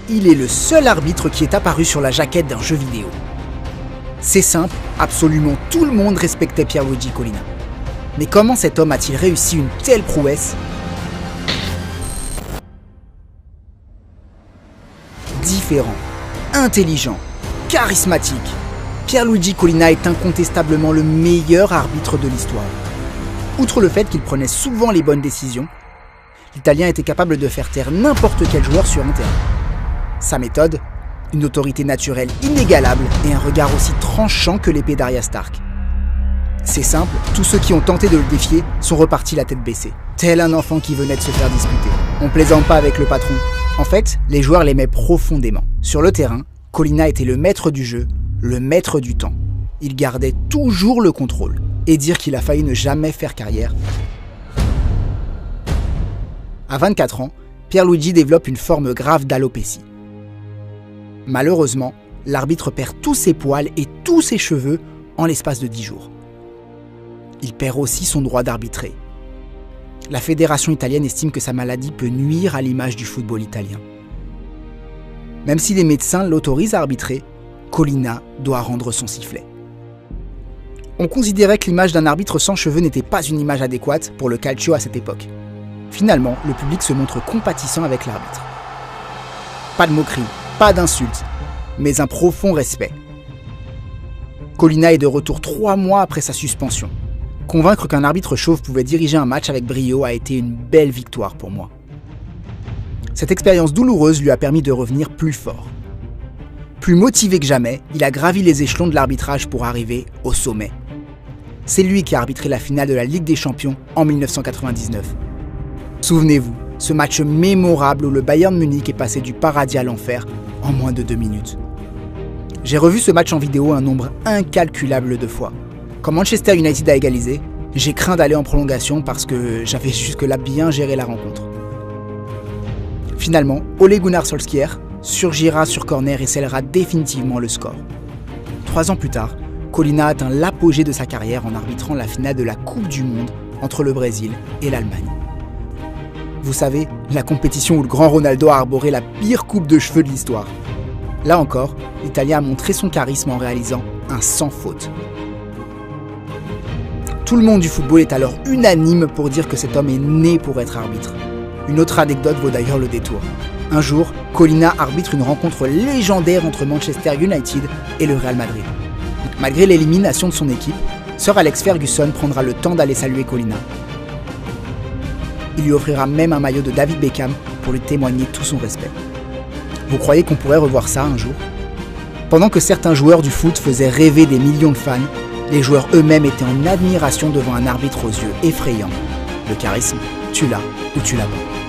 il est le seul arbitre qui est apparu sur la jaquette d'un jeu vidéo. C'est simple, absolument tout le monde respectait Pierluigi Collina. Mais comment cet homme a-t-il réussi une telle prouesse ? Différent, intelligent, charismatique, Pierluigi Collina est incontestablement le meilleur arbitre de l'histoire. Outre le fait qu'il prenait souvent les bonnes décisions, l'Italien était capable de faire taire n'importe quel joueur sur un terrain. Sa méthode, une autorité naturelle inégalable et un regard aussi tranchant que l'épée d'Arya Stark. C'est simple, tous ceux qui ont tenté de le défier sont repartis la tête baissée, tel un enfant qui venait de se faire disputer. On plaisante pas avec le patron. En fait, les joueurs l'aimaient profondément. Sur le terrain, Collina était le maître du jeu, le maître du temps. Il gardait toujours le contrôle. Et dire qu'il a failli ne jamais faire carrière. À 24 ans, Pierluigi développe une forme grave d'alopécie. Malheureusement, l'arbitre perd tous ses poils et tous ses cheveux en l'espace de 10 jours. Il perd aussi son droit d'arbitrer. La fédération italienne estime que sa maladie peut nuire à l'image du football italien. Même si les médecins l'autorisent à arbitrer, Collina doit rendre son sifflet. On considérait que l'image d'un arbitre sans cheveux n'était pas une image adéquate pour le calcio à cette époque. Finalement, le public se montre compatissant avec l'arbitre. Pas de moquerie, pas d'insultes, mais un profond respect. Collina est de retour 3 mois après sa suspension. Convaincre qu'un arbitre chauve pouvait diriger un match avec brio a été une belle victoire pour moi. Cette expérience douloureuse lui a permis de revenir plus fort. Plus motivé que jamais, il a gravi les échelons de l'arbitrage pour arriver au sommet. C'est lui qui a arbitré la finale de la Ligue des Champions en 1999. Souvenez-vous, ce match mémorable où le Bayern Munich est passé du paradis à l'enfer en moins de 2 minutes. J'ai revu ce match en vidéo un nombre incalculable de fois. Quand Manchester United a égalisé, j'ai craint d'aller en prolongation parce que j'avais jusque-là bien géré la rencontre. Finalement, Ole Gunnar Solskjaer surgira sur corner et scellera définitivement le score. 3 ans plus tard, Collina atteint l'apogée de sa carrière en arbitrant la finale de la Coupe du Monde entre le Brésil et l'Allemagne. Vous savez, la compétition où le grand Ronaldo a arboré la pire coupe de cheveux de l'histoire. Là encore, l'Italien a montré son charisme en réalisant un sans faute. Tout le monde du football est alors unanime pour dire que cet homme est né pour être arbitre. Une autre anecdote vaut d'ailleurs le détour. Un jour, Collina arbitre une rencontre légendaire entre Manchester United et le Real Madrid. Malgré l'élimination de son équipe, Sir Alex Ferguson prendra le temps d'aller saluer Collina. Il lui offrira même un maillot de David Beckham pour lui témoigner tout son respect. Vous croyez qu'on pourrait revoir ça un jour ? Pendant que certains joueurs du foot faisaient rêver des millions de fans, les joueurs eux-mêmes étaient en admiration devant un arbitre aux yeux effrayants. Le charisme, tu l'as ou tu l'as pas.